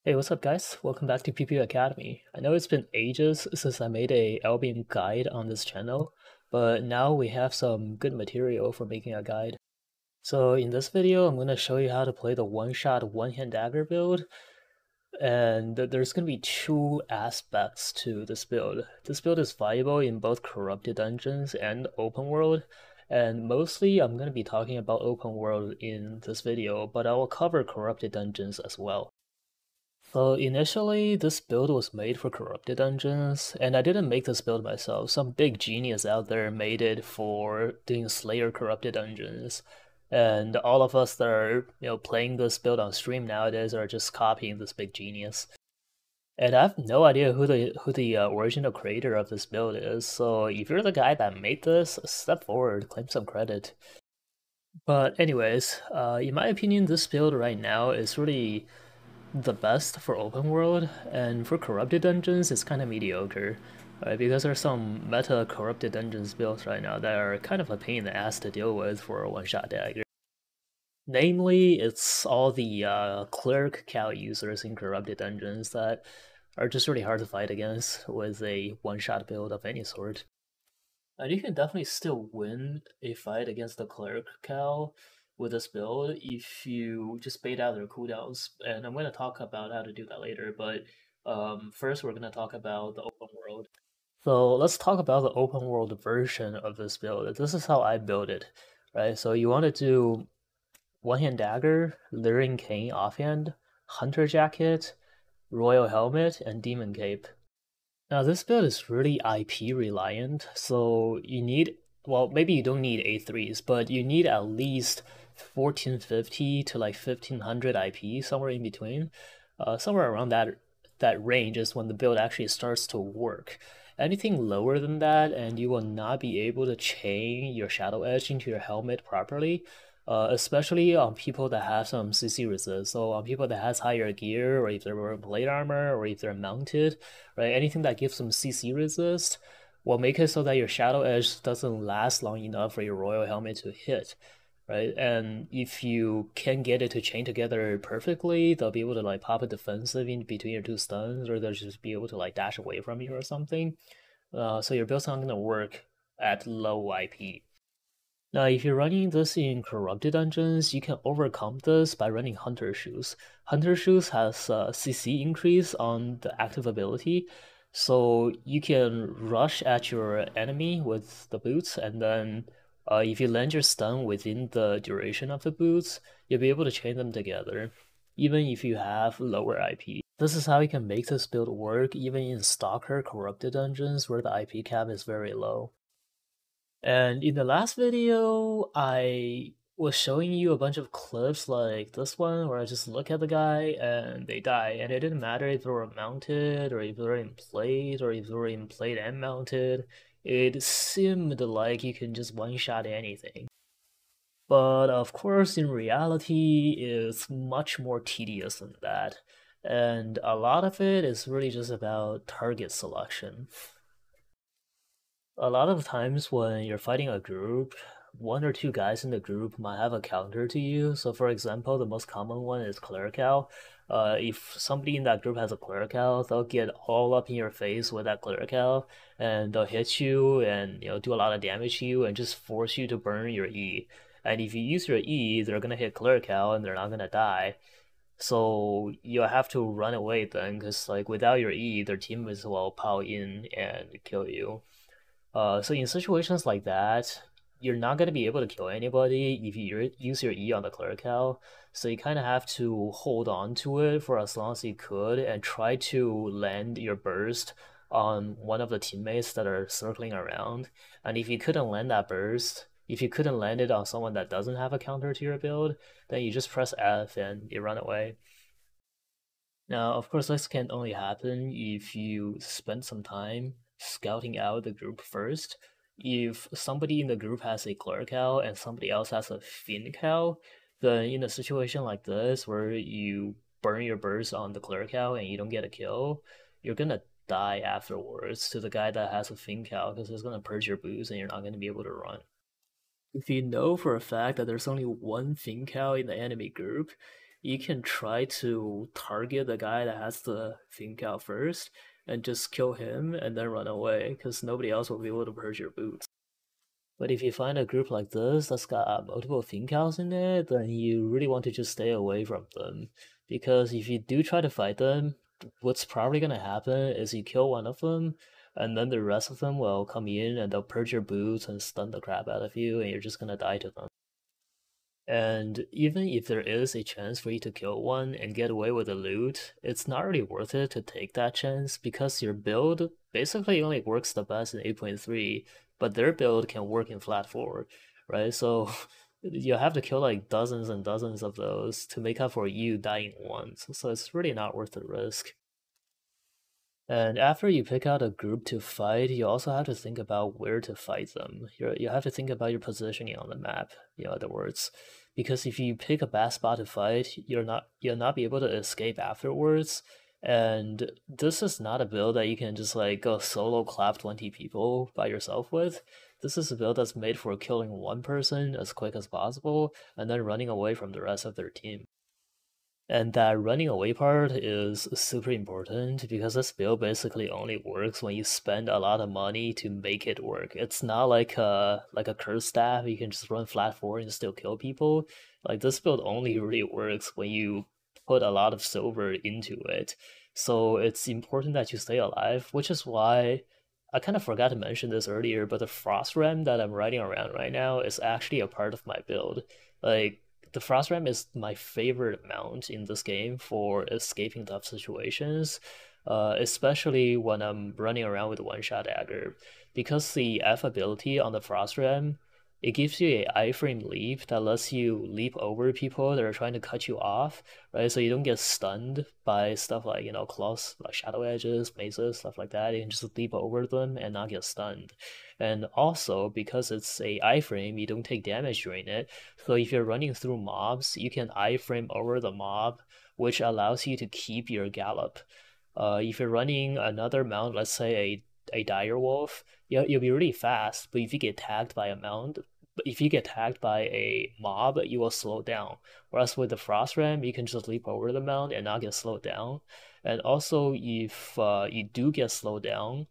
Hey, what's up guys? Welcome back to PP Academy. I know it's been ages since I made a Albion guide on this channel, but now we have some good material for making a guide. So in this video, I'm going to show you how to play the one-shot one-hand dagger build, and there's going to be two aspects to this build. This build is viable in both corrupted dungeons and open world, and mostly I'm going to be talking about open world in this video, but I will cover corrupted dungeons as well. So initially, this build was made for corrupted dungeons, and I didn't make this build myself. Some big genius out there made it for doing Slayer corrupted dungeons, and all of us that are playing this build on stream nowadays are just copying this big genius. And I have no idea who the original creator of this build is. So if you're the guy that made this, step forward, claim some credit. But anyways, in my opinion, this build right now is really the best for open world, and for corrupted dungeons it's kind of mediocre, right? Because there's some meta corrupted dungeons built right now that are kind of a pain in the ass to deal with for a one-shot dagger. Namely, it's all the cleric cow users in corrupted dungeons that are just really hard to fight against with a one-shot build of any sort. And you can definitely still win a fight against the cleric cow with this build if you just bait out their cooldowns. And I'm going to talk about how to do that later, but first we're going to talk about the open world. So let's talk about the open world version of this build. This is how I build it, right? So you want to do one-hand dagger, Lyrian Cane offhand, hunter jacket, royal helmet, and demon cape. Now this build is really IP reliant, so you need, well, maybe you don't need A3s, but you need at least 1450 to like 1500 IP, somewhere in between. Somewhere around that range is when the build actually starts to work. Anything lower than that, and you will not be able to chain your Shadow Edge into your helmet properly, especially on people that have some CC resist. So on people that has higher gear, or if they're wearing plate armor, or if they're mounted, right? Anything that gives them CC resist will make it so that your Shadow Edge doesn't last long enough for your Royal Helmet to hit, right? And if you can get it to chain together perfectly, they'll be able to like pop a defensive in between your two stuns, or they'll just be able to like dash away from you or something. So your build's not gonna work at low IP. Now, if you're running this in corrupted dungeons, you can overcome this by running Hunter Shoes. Hunter Shoes has CC increase on the active ability, so you can rush at your enemy with the boots, and then if you land your stun within the duration of the boots, you'll be able to chain them together, even if you have lower IP. This is how you can make this build work even in Stalker corrupted dungeons where the IP cap is very low. And in the last video, I was showing you a bunch of clips like this one where I just look at the guy and they die, and it didn't matter if they were mounted or if they were in plate or if they were in plate and mounted. It seemed like you can just one-shot anything. But of course, in reality, it's much more tedious than that. And a lot of it is really just about target selection. A lot of times when you're fighting a group, one or two guys in the group might have a counter to you. So for example, the most common one is Clerical. If somebody in that group has a Clerical, they'll get all up in your face with that Clerical, and they'll hit you and do a lot of damage to you and just force you to burn your E. And if you use your E, they're gonna hit Clerical and they're not gonna die. So you have to run away then, because like without your E, their teammates will pile in and kill you. So in situations like that, you're not going to be able to kill anybody if you use your E on the Clerical, so you kind of have to hold on to it for as long as you could and try to land your burst on one of the teammates that are circling around. And if you couldn't land that burst, if you couldn't land it on someone that doesn't have a counter to your build, then you just press F and you run away. Now, of course, this can only happen if you spend some time scouting out the group first. If somebody in the group has a Clerical and somebody else has a Fincal, then in a situation like this where you burn your burst on the Clerical and you don't get a kill, you're gonna die afterwards to the guy that has a Fincal because it's gonna purge your boost and you're not gonna be able to run. If you know for a fact that there's only one Fincal in the enemy group, you can try to target the guy that has the think out first and just kill him and then run away because nobody else will be able to purge your boots. But if you find a group like this that's got multiple think outs in it, then you really want to just stay away from them. Because if you do try to fight them, what's probably gonna happen is you kill one of them, and then the rest of them will come in and they'll purge your boots and stun the crap out of you, and you're just gonna die to them. And even if there is a chance for you to kill one and get away with the loot, it's not really worth it to take that chance because your build basically only works the best in 8.3, but their build can work in flat 4, right? So you have to kill like dozens and dozens of those to make up for you dying once. So it's really not worth the risk. And after you pick out a group to fight, you also have to think about where to fight them. You have to think about your positioning on the map, in other words. Because if you pick a bad spot to fight, you'll not be able to escape afterwards. And this is not a build that you can just like go solo clap 20 people by yourself with. This is a build that's made for killing one person as quick as possible and then running away from the rest of their team. And that running away part is super important because this build basically only works when you spend a lot of money to make it work. It's not like a curse staff, you can just run flat forward and still kill people. Like this build only really works when you put a lot of silver into it. So it's important that you stay alive, which is why I kind of forgot to mention this earlier, but the Frost Ram that I'm riding around right now is actually a part of my build. Like the Frost Ram is my favorite mount in this game for escaping tough situations, especially when I'm running around with one-shot dagger. Because the F ability on the Frost Ram, it gives you a iframe leap that lets you leap over people that are trying to cut you off, right? So you don't get stunned by stuff like, claws, like shadow edges, mazes, stuff like that. You can just leap over them and not get stunned. And also, because it's a iframe, you don't take damage during it. So if you're running through mobs, you can iframe over the mob, which allows you to keep your gallop. If you're running another mount, let's say a dire wolf, you'll be really fast, but if you get tagged by a mount, but if you get tagged by a mob, you will slow down. Whereas with the Frost Ram, you can just leap over the mount and not get slowed down. And also, if you do get slowed down,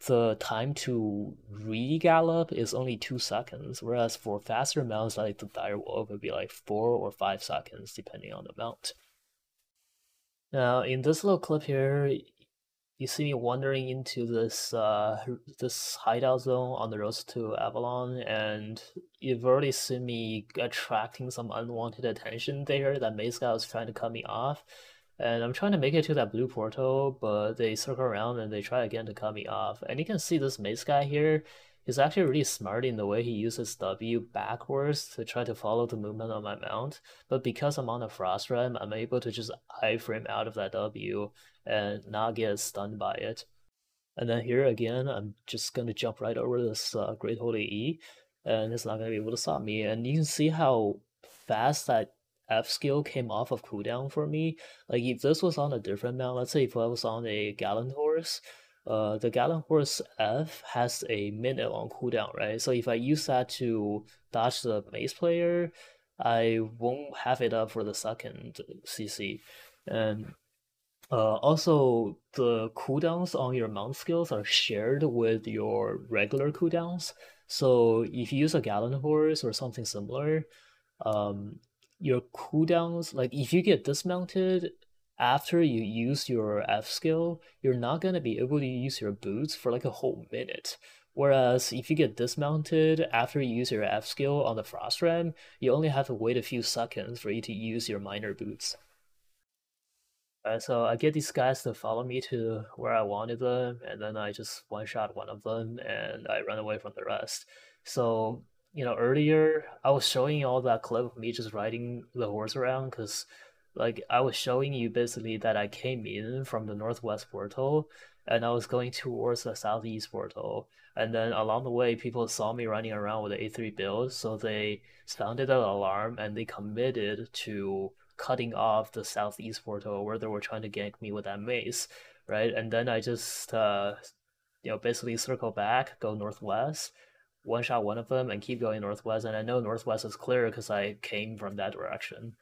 the time to re-gallop is only 2 seconds, whereas for faster mounts like the Direwolf, it would be like 4 or 5 seconds, depending on the mount. Now, in this little clip here, you see me wandering into this hideout zone on the road to Avalon, and you've already seen me attracting some unwanted attention there. That maze guy was trying to cut me off, and I'm trying to make it to that blue portal, but they circle around and they try again to cut me off. And you can see this maze guy here. He's actually really smart in the way he uses W backwards to try to follow the movement of my mount. But because I'm on a Frost Ram, I'm able to just iframe out of that W and not get stunned by it. And then here again, I'm just going to jump right over this Great Holy E, and it's not going to be able to stop me. And you can see how fast that F skill came off of cooldown for me. Like if this was on a different mount, let's say if I was on a Gallant Horse, the Gallant Horse F has a minute on cooldown, right? So if I use that to dodge the mace player, I won't have it up for the second CC. And also, the cooldowns on your mount skills are shared with your regular cooldowns. So if you use a Gallant Horse or something similar, um, your cooldowns, like if you get dismounted after you use your F skill, you're not gonna be able to use your boots for like a whole minute. Whereas if you get dismounted after you use your F skill on the Frost Ram, you only have to wait a few seconds for you to use your minor boots. So I get these guys to follow me to where I wanted them, and then I just one-shot one of them, and I run away from the rest. So, earlier I was showing you all that clip of me just riding the horse around, because, like, I was showing you basically that I came in from the northwest portal, and I was going towards the southeast portal. And then along the way, people saw me running around with the A3 build, so they sounded an alarm, and they committed to cutting off the southeast portal where they were trying to gank me with that mace, right? And then I just basically circle back, go northwest, one shot one of them, and keep going northwest. And I know northwest is clear because I came from that direction.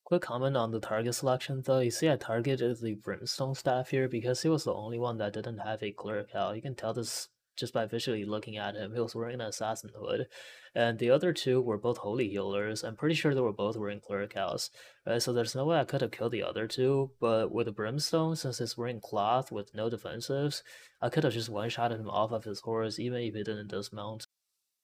Quick comment on the target selection though. You see I targeted the Brimstone staff here because he was the only one that didn't have a clerical. You can tell this just by visually looking at him. He was wearing an assassin hood. And the other two were both holy healers. I'm pretty sure they were both wearing clericals. Right? So there's no way I could have killed the other two, but with the Brimstone, since he's wearing cloth with no defensives, I could have just one-shotted him off of his horse even if he didn't dismount.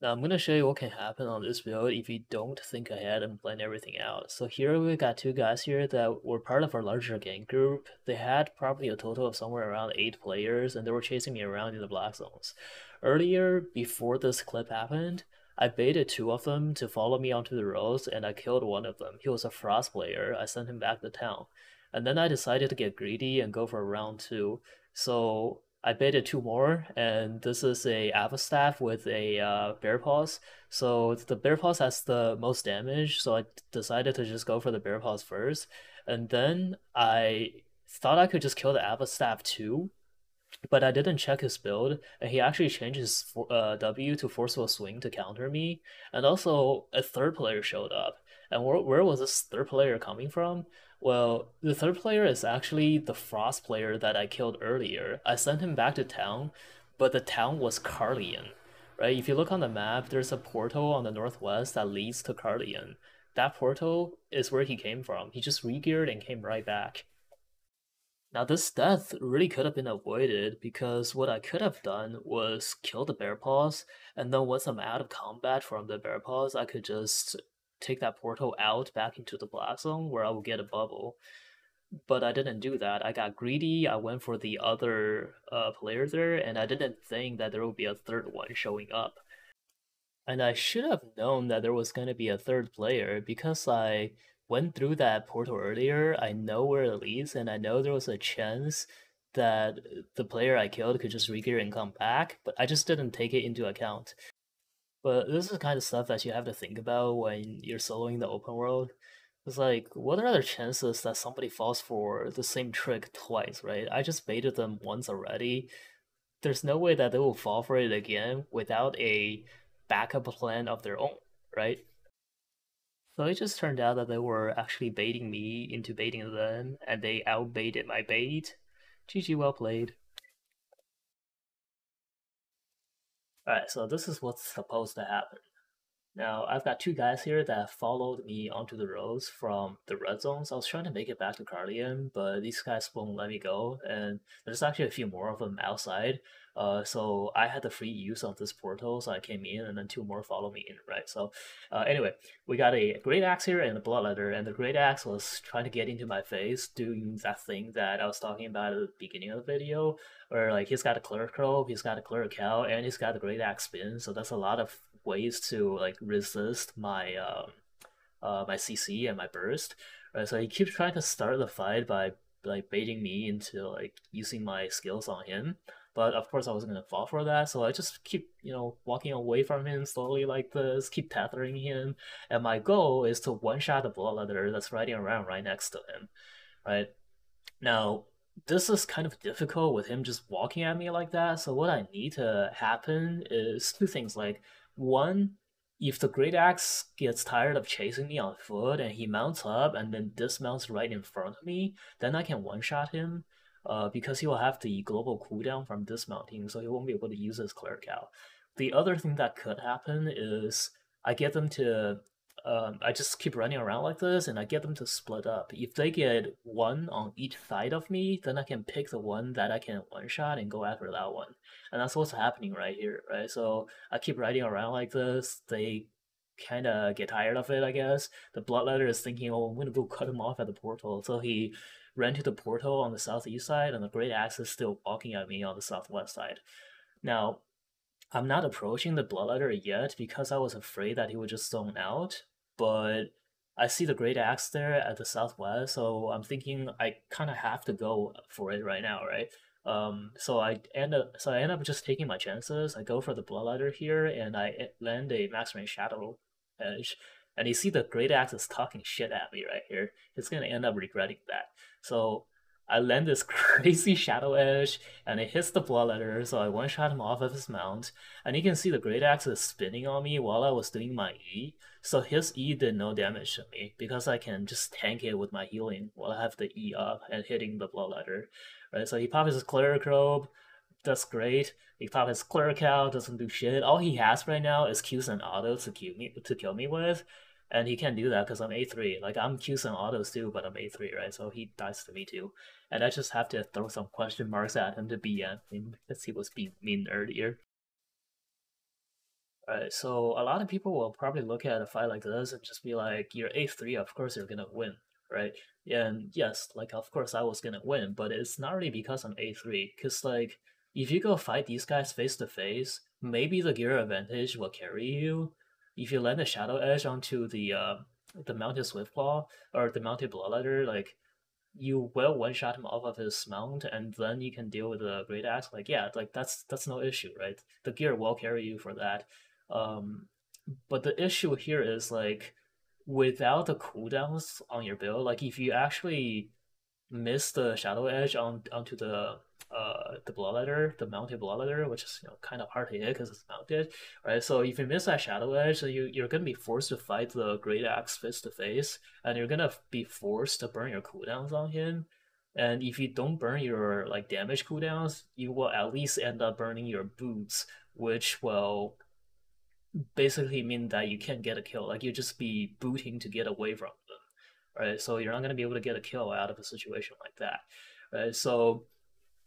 Now I'm gonna show you what can happen on this build if you don't think ahead and plan everything out. So here we got two guys here that were part of our larger gang group. They had probably a total of somewhere around 8 players and they were chasing me around in the black zones. Earlier, before this clip happened, I baited two of them to follow me onto the roads and I killed one of them. He was a frost player. I sent him back to town. And then I decided to get greedy and go for round 2. So I baited two more, and this is a Alpha Staff with a Bear Paws. So the Bear Paws has the most damage, so I decided to just go for the Bear Paws first. And then I thought I could just kill the Alpha Staff too, but I didn't check his build, and he actually changed his W to Forceful Swing to counter me. And also, a third player showed up. And where was this third player coming from? Well, the third player is actually the Frost player that I killed earlier. I sent him back to town, but the town was Carleon, right? If you look on the map, there's a portal on the northwest that leads to Carleon. That portal is where he came from. He just regeared and came right back. Now, this death really could have been avoided because what I could have done was kill the bear paws, and then once I'm out of combat from the bear paws, I could just take that portal out back into the black zone where I will get a bubble. But I didn't do that. I got greedy. I went for the other player there, and I didn't think that there would be a third one showing up. And I should have known that there was going to be a third player because I went through that portal earlier. I know where it leads, and I know there was a chance that the player I killed could just regear and come back, but I just didn't take it into account. But this is the kind of stuff that you have to think about when you're soloing the open world. It's like, what are the chances that somebody falls for the same trick twice, right? I just baited them once already. There's no way that they will fall for it again without a backup plan of their own, right? So it just turned out that they were actually baiting me into baiting them, and they outbaited my bait. GG, well played. Alright, so this is what's supposed to happen. Now, I've got two guys here that followed me onto the roads from the red zones. I was trying to make it back to Carleon, but these guys won't let me go, and there's actually a few more of them outside. So I had the free use of this portal, so I came in, and then two more follow me in, right? So anyway, we got a Great Axe here and a Bloodletter, and the Great Axe was trying to get into my face, doing that thing that I was talking about at the beginning of the video, where like he's got a clerical, he's got a clerical, and he's got a Great Axe spin, so that's a lot of ways to like resist my my CC and my burst. Right, so he keeps trying to start the fight by like baiting me into like using my skills on him. But of course I wasn't gonna fall for that, so I just keep, walking away from him slowly like this, keep tethering him, and my goal is to one-shot the bloodletter that's riding around right next to him. Right? Now, this is kind of difficult with him just walking at me like that. So what I need to happen is two things. Like, one, if the Great Axe gets tired of chasing me on foot and he mounts up and then dismounts right in front of me, then I can one-shot him. Because he will have the global cooldown from dismounting, so he won't be able to use his clerical. The other thing that could happen is I get them to I just keep running around like this, and I get them to split up. If they get one on each side of me, then I can pick the one that I can one shot and go after that one. And that's what's happening right here, right? So I keep riding around like this. They kind of get tired of it, I guess. The Bloodletter is thinking, oh, I'm gonna go cut him off at the portal. So he ran to the portal on the southeast side, and the Great Axe is still walking at me on the southwest side. Now, I'm not approaching the Bloodletter yet because I was afraid that he would just zone out, but I see the Great Axe there at the southwest, so I'm thinking I kind of have to go for it right now, right? So I end up just taking my chances. I go for the Bloodletter here, and I land a max range Shadow Edge. And you see the Great Axe is talking shit at me right here. He's gonna end up regretting that. So I land this crazy Shadow Edge, and it hits the Bloodletter, so I one-shot him off of his mount. And you can see the Great Axe is spinning on me while I was doing my E. So his E did no damage to me, because I can just tank it with my healing while I have the E up and hitting the Bloodletter. Right, so he pops his Cleric Robe, that's great. He pops his Cleric out, doesn't do shit. All he has right now is Qs and autos to kill me with, and he can't do that because I'm A3. Like, I'm Qs and autos too, but I'm A3, right? So he dies to me too. And I just have to throw some question marks at him to BM him because he was being mean earlier. Right, so a lot of people will probably look at a fight like this and just be like, "You're A3, of course you're gonna win, right?" And yes, like of course I was gonna win, but it's not really because I'm A3. Cause like if you go fight these guys face to face, maybe the gear advantage will carry you. If you land a Shadow Edge onto the mounted Swiftclaw or the mounted Bloodletter, like you will one shot him off of his mount, and then you can deal with the great axe. Like yeah, like that's no issue, right? The gear will carry you for that. Um, but the issue here is like without the cooldowns on your build, like if you actually miss the Shadow Edge onto the Bloodletter, the mounted Bloodletter, which is kind of hard to hit because it's mounted, right? So if you miss that Shadow Edge, so you're gonna be forced to fight the Great Axe face to face, and you're gonna be forced to burn your cooldowns on him. And if you don't burn your like damage cooldowns, you will at least end up burning your boots, which will basically mean that you can't get a kill. Like you just be booting to get away from them, right? So you're not gonna be able to get a kill out of a situation like that, right? So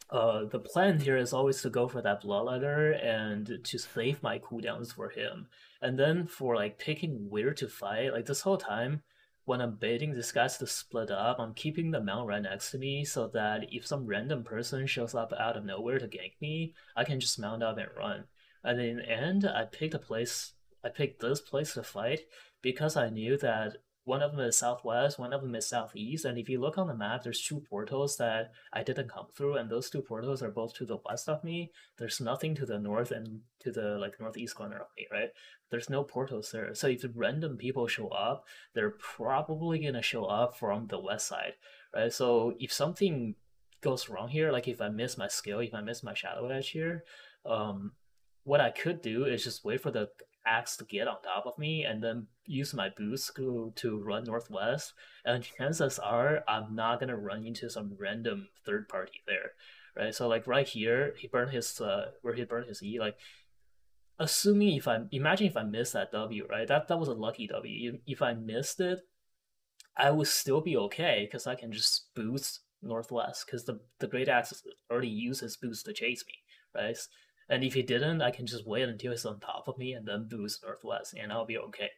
the plan here is always to go for that Bloodletter and to save my cooldowns for him. And then for like picking where to fight, like this whole time when I'm baiting these guys to split up, I'm keeping the mount right next to me so that if some random person shows up out of nowhere to gank me, I can just mount up and run. And in the end, I picked this place to fight because I knew that one of them is southwest, one of them is southeast, and if you look on the map, there's two portals that I didn't come through, and those two portals are both to the west of me. There's nothing to the north and to the like northeast corner of me, right? There's no portals there. So if random people show up, they're probably gonna show up from the west side, right? So if something goes wrong here, like if I miss my skill, if I miss my Shadow Edge here, um, what I could do is just wait for the axe to get on top of me and then use my boost to run northwest. And chances are I'm not gonna run into some random third party there, right? So like right here, he burned his where he burned his E. Like assuming if I imagine if I missed that W, right? That was a lucky W. If I missed it, I would still be okay because I can just boost northwest because the great axe already used his boost to chase me, right? And if he didn't, I can just wait until he's on top of me and then boost northwest, and I'll be okay.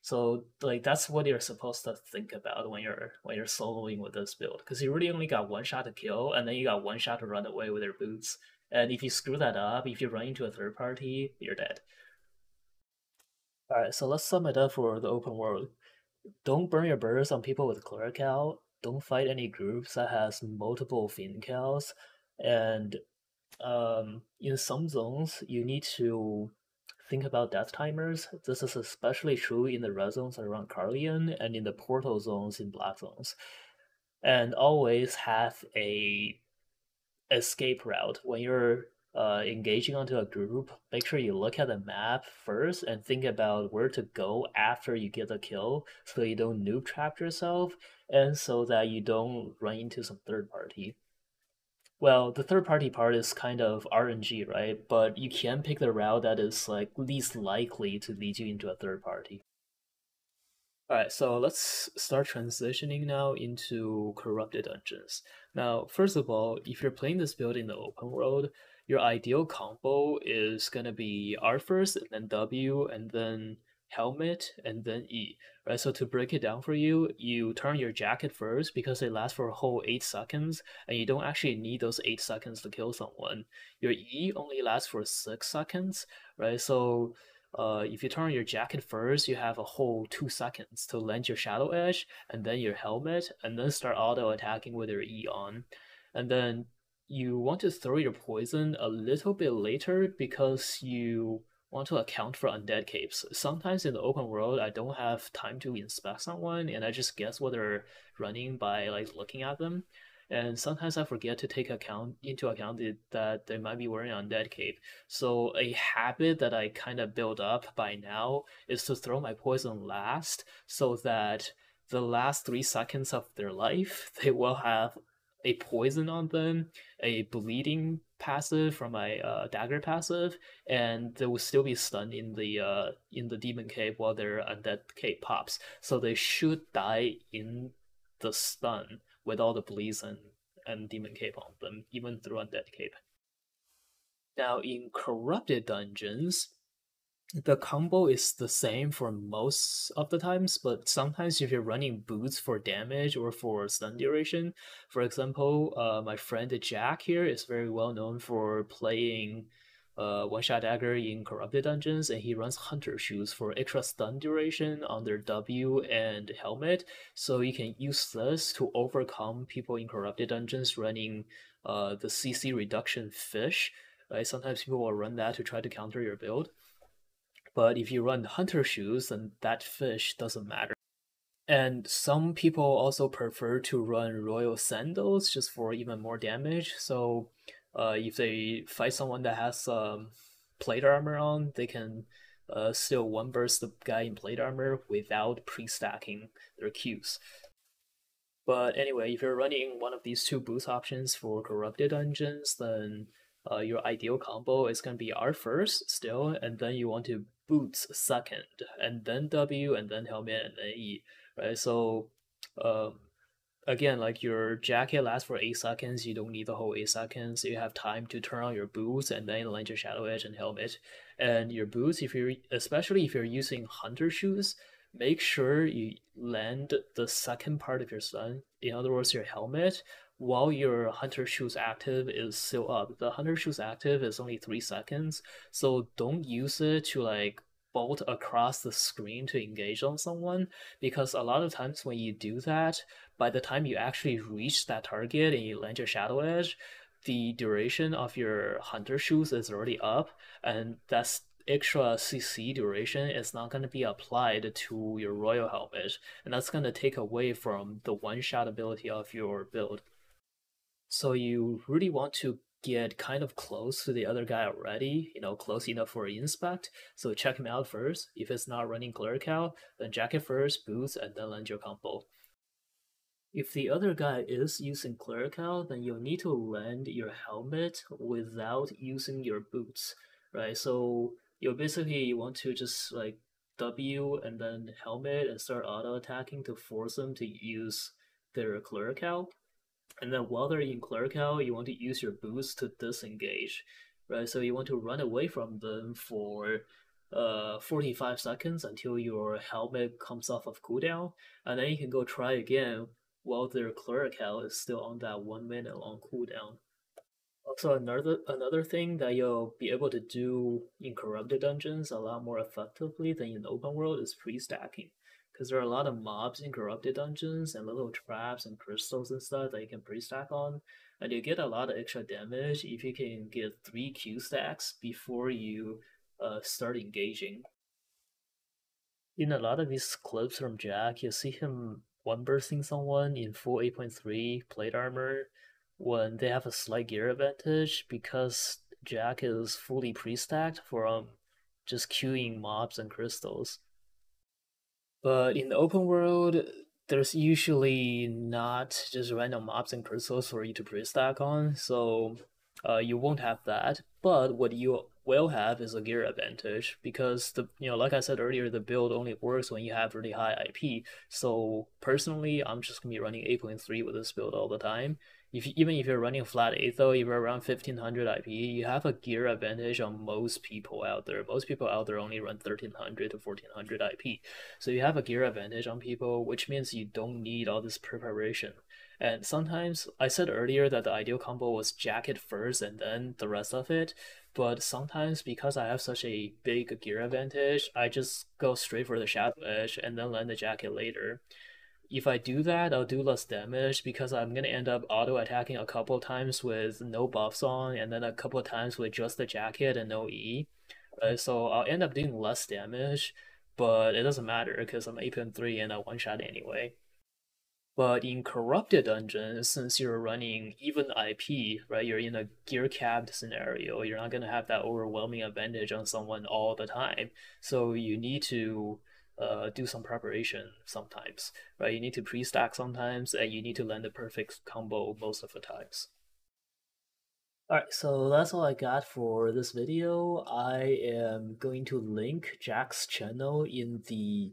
So like that's what you're supposed to think about when you're soloing with this build, because you really only got one shot to kill, and then you got one shot to run away with your boots. And if you screw that up, if you run into a third party, you're dead. All right, so let's sum it up for the open world. Don't burn your burst on people with cleric out. Don't fight any groups that has multiple fiend cows. And in some zones, you need to think about death timers. This is especially true in the red zones around Carlion and in the portal zones in black zones. And always have a escape route when you're engaging onto a group. Make sure you look at the map first and think about where to go after you get the kill, so you don't noob trap yourself, and so that you don't run into some third party. Well, the third party part is kind of RNG, right? But you can pick the route that is like least likely to lead you into a third party. Alright, so let's start transitioning now into corrupted dungeons. Now, first of all, if you're playing this build in the open world, your ideal combo is gonna be R first, and then W, and then helmet, and then E. Right, so to break it down for you, you turn your jacket first because it lasts for a whole 8 seconds, and you don't actually need those 8 seconds to kill someone. Your E only lasts for 6 seconds, right? So if you turn your jacket first, you have a whole 2 seconds to land your Shadow Edge, and then your helmet, and then start auto attacking with your E on. And then you want to throw your poison a little bit later because you want to account for undead capes. Sometimes in the open world, I don't have time to inspect someone, and I just guess what they're running by like looking at them. and sometimes I forget to take into account that they might be wearing undead cape. So a habit that I kind of built up by now is to throw my poison last, so that the last 3 seconds of their life they will have a poison on them, a bleeding passive from my dagger passive, and they will still be stunned in the demon cave while their undead cape pops. So they should die in the stun with all the bleeds and demon cape on them, even through undead cape. Now in corrupted dungeons, the combo is the same for most of the times, but sometimes if you're running boots for damage or for stun duration, for example, my friend Jack here is very well known for playing one shot dagger in corrupted dungeons, and he runs hunter shoes for extra stun duration on their W and helmet. So you can use this to overcome people in corrupted dungeons running the CC reduction fish. Right? Sometimes people will run that to try to counter your build. But if you run hunter shoes, then that fish doesn't matter. And some people also prefer to run royal sandals just for even more damage. So if they fight someone that has plate armor on, they can still one burst the guy in plate armor without pre-stacking their Qs. But anyway, if you're running one of these two boost options for corrupted dungeons, then your ideal combo is going to be R first still, and then you want to boots second, and then W, and then helmet, and then E, right? So, um, again, like your jacket lasts for 8 seconds, you don't need the whole 8 seconds. You have time to turn on your boots and then land your shadow edge and helmet. And your boots, if you're especially if you're using hunter shoes, make sure you land the second part of your stun. In other words, your helmet, while your hunter shoes active is still up. The hunter shoes active is only 3 seconds, so don't use it to like bolt across the screen to engage on someone, because a lot of times when you do that, by the time you actually reach that target and you land your shadow edge, the duration of your hunter shoes is already up, and that's extra CC duration is not going to be applied to your royal helmet, and that's going to take away from the one shot ability of your build. So you really want to get kind of close to the other guy already, close enough for inspect. So check him out first. If it's not running clerical, then jacket first, boots, and then land your combo. If the other guy is using clerical, then you'll need to land your helmet without using your boots, right? So you want to just like W and then helmet and start auto attacking to force them to use their clerical. And then while they're in clerical, you want to use your boots to disengage, right? So you want to run away from them for 45 seconds until your helmet comes off of cooldown, and then you can go try again while their clerical is still on that 1 minute long cooldown. Also, another thing that you'll be able to do in corrupted dungeons a lot more effectively than in open world is pre-stacking, because there are a lot of mobs in corrupted dungeons and little traps and crystals and stuff that you can pre-stack on, and you get a lot of extra damage if you can get 3 Q stacks before you start engaging. In a lot of these clips from Jack, you see him one bursting someone in full 8.3 plate armor when they have a slight gear advantage because Jack is fully pre-stacked from just queuing mobs and crystals. But in the open world, there's usually not just random mobs and crystals for you to pre-stack on, so you won't have that. But what you will have is a gear advantage because like I said earlier, the build only works when you have really high IP. So personally, I'm just gonna be running 8.3 with this build all the time. Even if you're running flat 8 though, if you're around 1500 IP, you have a gear advantage on most people out there. Most people out there only run 1300 to 1400 IP. So you have a gear advantage on people, which means you don't need all this preparation. And sometimes I said earlier that the ideal combo was jacket first and then the rest of it, but sometimes because I have such a big gear advantage, I just go straight for the shadow edge and then land the jacket later. If I do that, I'll do less damage because I'm gonna end up auto attacking a couple times with no buffs on, and then a couple times with just the jacket and no E. Right? So I'll end up doing less damage, but it doesn't matter because I'm 8.3 and I one shot anyway. But in corrupted dungeons, since you're running even IP, right? You're in a gear capped scenario. You're not gonna have that overwhelming advantage on someone all the time. So you need to do some preparation sometimes, right? You need to pre-stack sometimes, and you need to land the perfect combo most of the times. Alright, so that's all I got for this video. I am going to link Jack's channel in the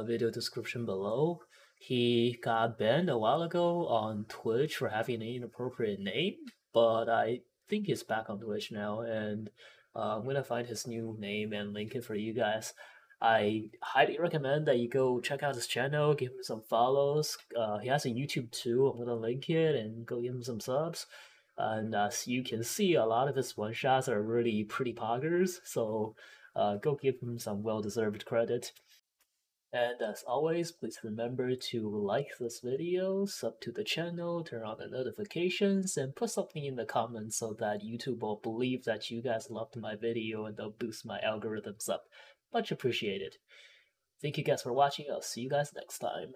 video description below. He got banned a while ago on Twitch for having an inappropriate name, but I think he's back on Twitch now, and I'm gonna find his new name and link it for you guys. I highly recommend that you go check out his channel, give him some follows. He has a YouTube too. I'm gonna link it and go give him some subs. And as you can see, a lot of his one shots are really pretty poggers, so go give him some well deserved credit. And as always, please remember to like this video, sub to the channel, turn on the notifications, and put something in the comments so that YouTube will believe that you guys loved my video and they'll boost my algorithms up. Much appreciated. Thank you guys for watching. I'll see you guys next time.